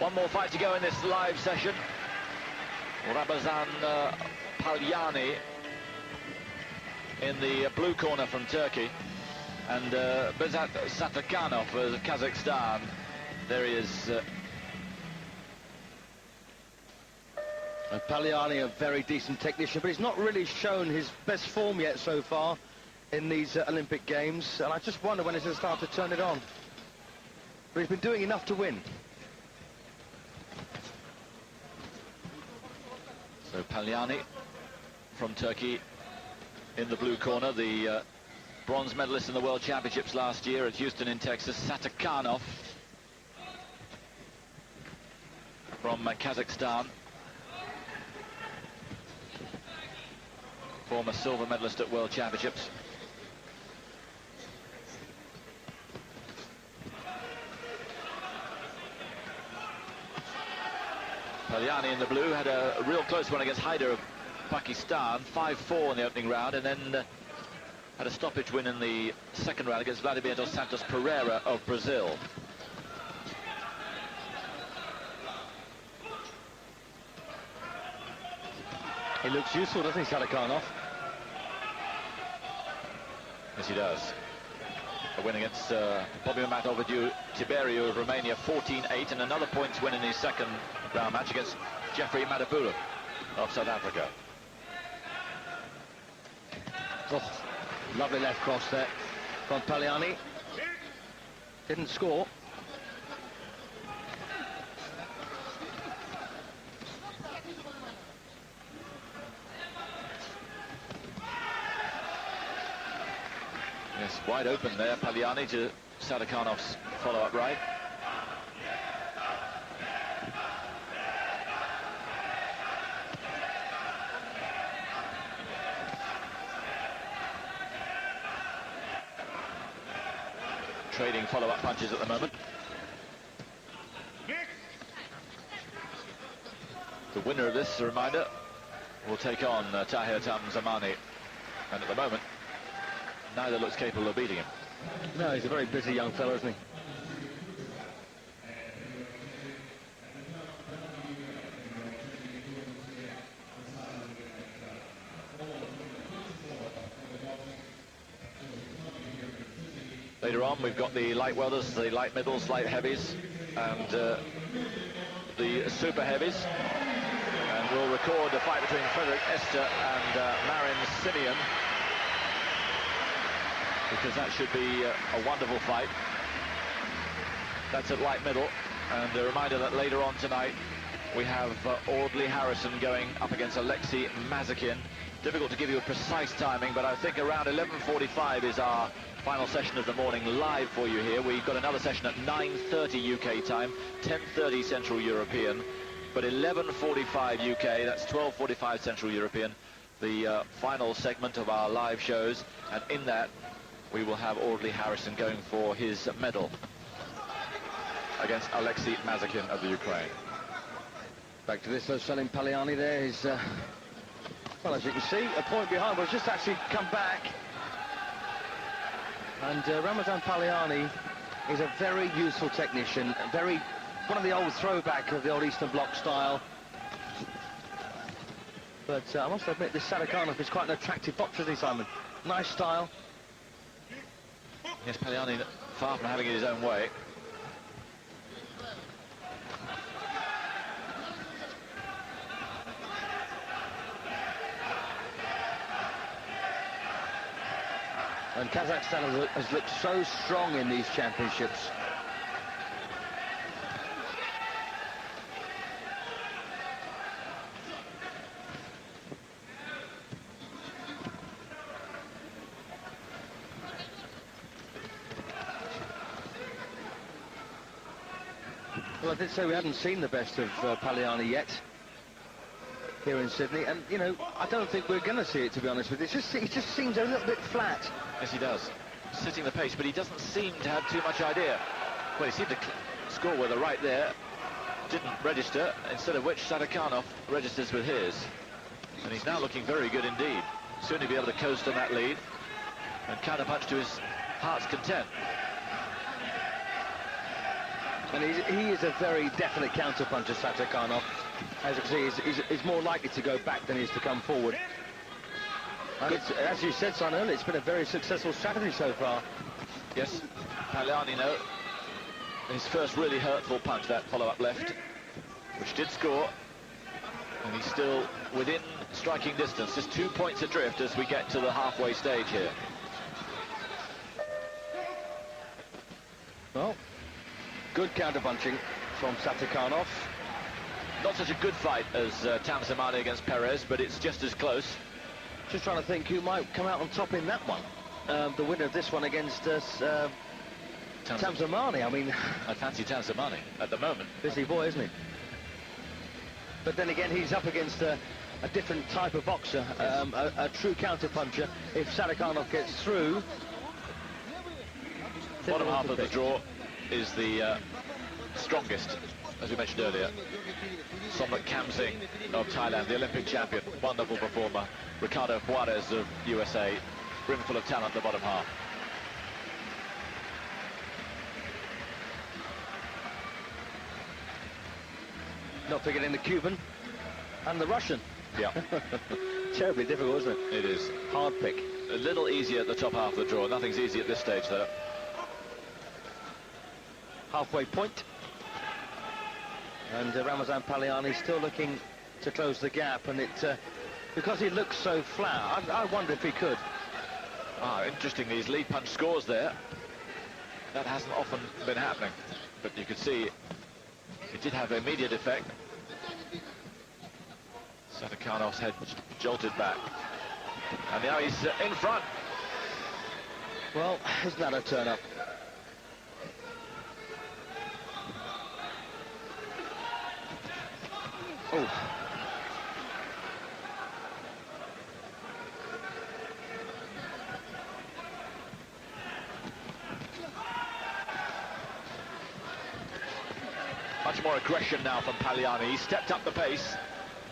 One more fight to go in this live session. Ramazan Paliani in the blue corner from Turkey, and Bekzat Sаттарханов of Kazakhstan. There he is. Paliani, a very decent technician, but he's not really shown his best form yet so far in these Olympic Games, and I just wonder when he's going to start to turn it on. But he's been doing enough to win. So Paliani from Turkey in the blue corner, the bronze medalist in the World Championships last year at Houston in Texas. Sаттарханов from Kazakhstan, former silver medalist at World Championships. Paliani in the blue had a real close one against Haider of Pakistan, 5-4 in the opening round, and then had a stoppage win in the second round against Vladimir dos Santos Pereira of Brazil. He looks useful, doesn't he, Sаттарханов? Yes, he does. A win against Bobby Matov Tiberiu of Romania, 14-8, and another points win in his second round match against Jeffrey Madabulu of South Africa. Oh, lovely left cross there from Paliani. Didn't score. Yes, wide open there, Paliani to Sаттарханов's follow-up right. Trading follow-up punches at the moment. The winner of this, a reminder, will take on Tahir Tamzamani, and at the moment neither looks capable of beating him. No, he's a very busy young fellow, isn't he? Later on, we've got the light welters, the light middles, light heavies, and the super heavies. And we'll record a fight between Frederick Esther and Marin Simeon, because that should be a wonderful fight. That's at light middle, and a reminder that later on tonight we have Audley Harrison going up against Alexei Mazakin. Difficult to give you a precise timing, but I think around 11:45 is our final session of the morning live for you here. We've got another session at 9:30 UK time, 10:30 Central European, but 11:45 UK, that's 12:45 Central European, the final segment of our live shows, and in that we will have Audley Harrison going for his medal against Alexei Mazakin of the Ukraine. Back to this, though, selling Paliani there is, well, as you can see, a point behind, but it's just actually come back. And Ramazan Paliani is a very useful technician, one of the old throwback of the old Eastern Bloc style. But I must admit, this Sаттарханов is quite an attractive boxer, isn't he, Simon? Nice style. Yes, Paliani far from having it his own way. And Kazakhstan has looked so strong in these championships. Well, I did say we hadn't seen the best of Paliani yet here in Sydney, and, you know, I don't think we're going to see it, to be honest with you. It just seems a little bit flat. Yes, he does. Sitting the pace, but he doesn't seem to have too much idea. Well, he seemed to score with a right there. Didn't register, instead of which Sаттарханов registers with his. And he's now looking very good indeed. Soon he'll be able to coast on that lead and counterpunch to his heart's content. And he is a very definite counter-puncher, Sаттarhkanov. As you can see, he's more likely to go back than he is to come forward. And it's, as you said, Son, earlier, it's been a very successful strategy so far. Yes, Paliani, no. His first really hurtful punch, that follow-up left, which did score. And he's still within striking distance, just 2 points adrift as we get to the halfway stage here. Well, good counter-punching from Sаттarhkanov. Not such a good fight as Tamzamani against Perez, but it's just as close. Just trying to think who might come out on top in that one. The winner of this one against Tamzamani. I mean, I fancy Tamzamani at the moment. Busy boy, isn't he? But then again, he's up against a different type of boxer, a true counter-puncher. If Sаттarhkanov gets through... Bottom half of the draw is the strongest, as we mentioned earlier. Somnak Kamsing of Thailand, the Olympic champion, wonderful performer. Ricardo Juarez of USA, brimful of talent, the bottom half. Not forgetting the Cuban and the Russian. Yeah. Terribly difficult, isn't it? It is. Hard pick. A little easier at the top half of the draw. Nothing's easy at this stage, though. Halfway point. And Ramazan Paliani still looking to close the gap, and it because he looks so flat, I wonder if he could. Interestingly, his lead punch scores there. That hasn't often been happening, but you could see it did have immediate effect. Sаттarkhanov's head jolted back, and now he's in front. Well, isn't that a turn-up? Oh. Much more aggression now from Paliani. He's stepped up the pace,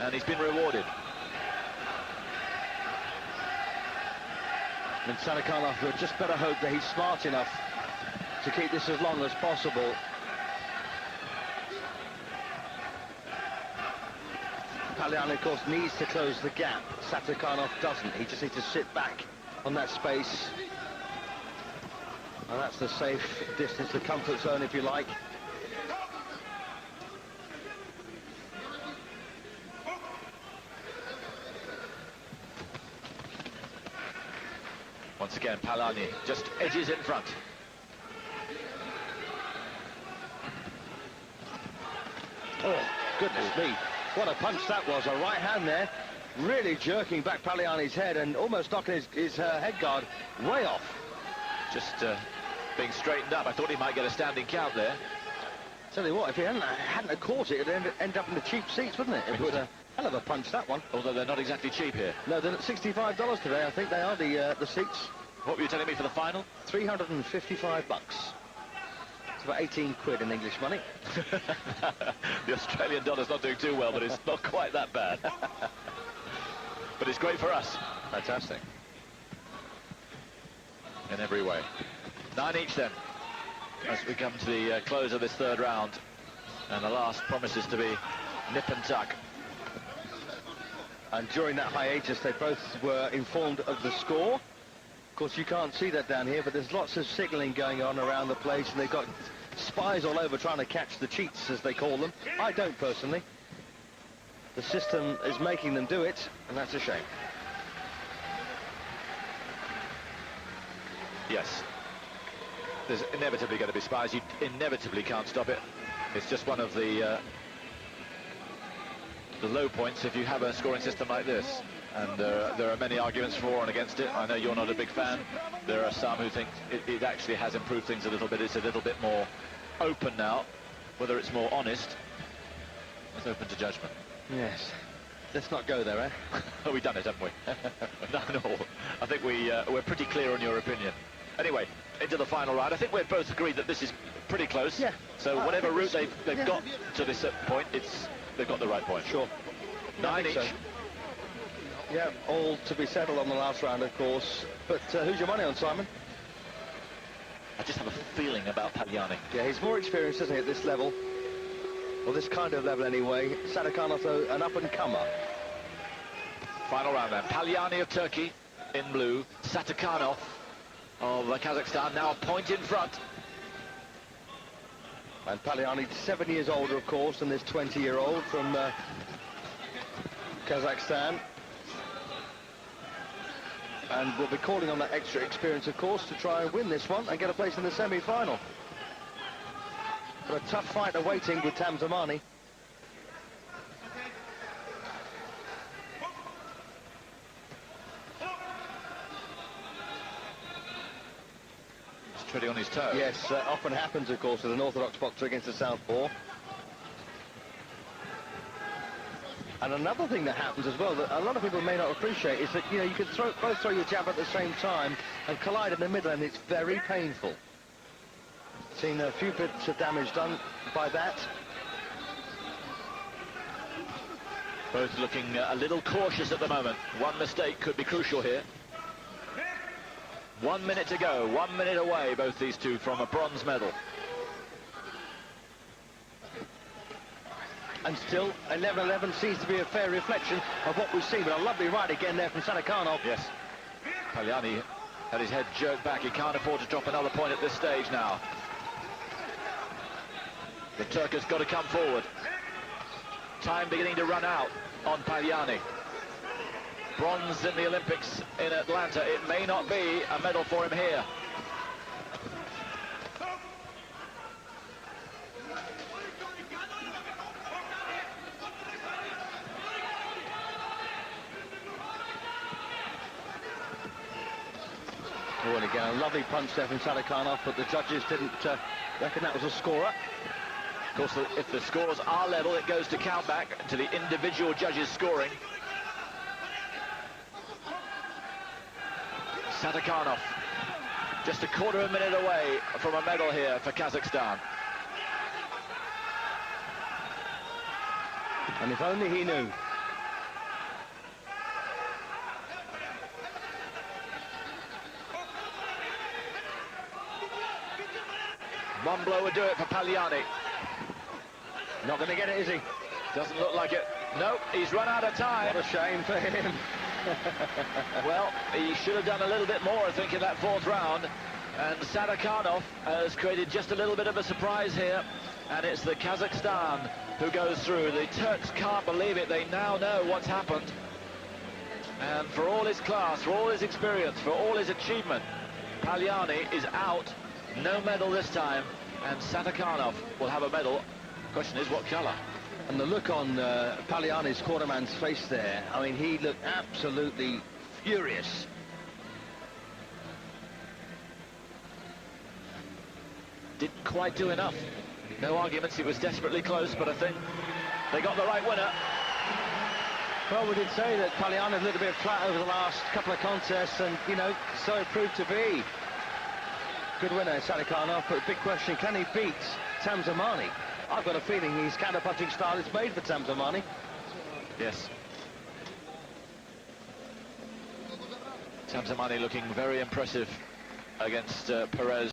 and he's been rewarded. And Sаттarhkanov would just better hope that he's smart enough to keep this as long as possible. Paliani, of course, needs to close the gap. Sаттarhkanov doesn't. He just needs to sit back on that space. And that's the safe distance, the comfort zone, if you like. Once again, Paliani just edges in front. Oh, goodness me. What a punch that was. A right hand there, really jerking back Paliani's head and almost knocking his head guard way off. Just being straightened up. I thought he might get a standing count there. Tell you what, if he hadn't caught it, it'd end up in the cheap seats, wouldn't it? It was a hell of a punch, that one. Although they're not exactly cheap here. No, they're at $65 today, I think they are, the seats. What were you telling me for the final? $355. It's about 18 quid in English money. The Australian dollar's not doing too well, but it's not quite that bad. But it's great for us. Fantastic. In every way. 9 each then, as we come to the close of this third round. And the last promises to be nip and tuck. And during that hiatus, they both were informed of the score. Of course, you can't see that down here, but there's lots of signalling going on around the place, and they've got spies all over trying to catch the cheats, as they call them. I don't, personally. The system is making them do it, and that's a shame. Yes. There's inevitably going to be spies. You inevitably can't stop it. It's just one of the low points if you have a scoring system like this. And there are many arguments for and against it. I know you're not a big fan. There are some who think it actually has improved things a little bit. It's a little bit more open now. Whether it's more honest, it's open to judgment. Yes. Let's not go there, eh? Oh, we've done it, haven't we? No. I think we're pretty clear on your opinion. Anyway, into the final round. I think we've both agreed that this is pretty close. Yeah. So whatever route they've got to this point, they've got the right point. Sure. 9 each. So. Yeah, all to be settled on the last round, of course. But who's your money on, Simon? I just have a feeling about Paliani. Yeah, he's more experienced, isn't he, at this level? Or this kind of level anyway. Sаттarhanoff, an up-and-comer. Final round then. Paliani of Turkey in blue. Sаттarhanoff of Kazakhstan, now a point in front. And Paliani, 7 years older, of course, than this 20-year-old from Kazakhstan. And we'll be calling on that extra experience, of course, to try and win this one and get a place in the semi-final. But a tough fight awaiting with Tamzamani. He's treading on his toe. Yes, often happens, of course, with an orthodox boxer against a southpaw. And another thing that happens as well, that a lot of people may not appreciate, is that, you know, you can both throw your jab at the same time and collide in the middle, and it's very painful. Seen a few bits of damage done by that. Both looking a little cautious at the moment. One mistake could be crucial here. 1 minute to go, 1 minute away, both these two, from a bronze medal. And still, 11-11 seems to be a fair reflection of what we've seen, but a lovely right again there from Sаттarhanoff. Yes. Paliani had his head jerked back. He can't afford to drop another point at this stage now. The Turk has got to come forward. Time beginning to run out on Paliani. Bronze in the Olympics in Atlanta. It may not be a medal for him here. Oh, and again, a lovely punch there from Sаттarhanoff, but the judges didn't reckon that was a scorer. Of course, if the scores are level, it goes to count back to the individual judges scoring. Sаттarhanoff, just a quarter of a minute away from a medal here for Kazakhstan. And if only he knew. One blow would do it for Paliani. Not going to get it, is he? Doesn't look like it. Nope, he's run out of time. What a shame for him. Well, he should have done a little bit more, I think, in that fourth round. And Sаттarhanoff has created just a little bit of a surprise here. And it's the Kazakhstan who goes through. The Turks can't believe it. They now know what's happened. And for all his class, for all his experience, for all his achievement, Paliani is out. No medal this time. And Sаттarhanoff will have a medal. Question is, what colour? And the look on Paliani's quarterman's face there, I mean, he looked absolutely furious. Didn't quite do enough. No arguments, he was desperately close, but I think they got the right winner. Well, we did say that Paliani was a little bit flat over the last couple of contests, and, you know, so it proved to be. Good winner, Sаттarhanoff, but big question, can he beat Tamzamani? I've got a feeling his counter-punching style is made for Tamzamani. Yes. Tamzamani looking very impressive against Perez.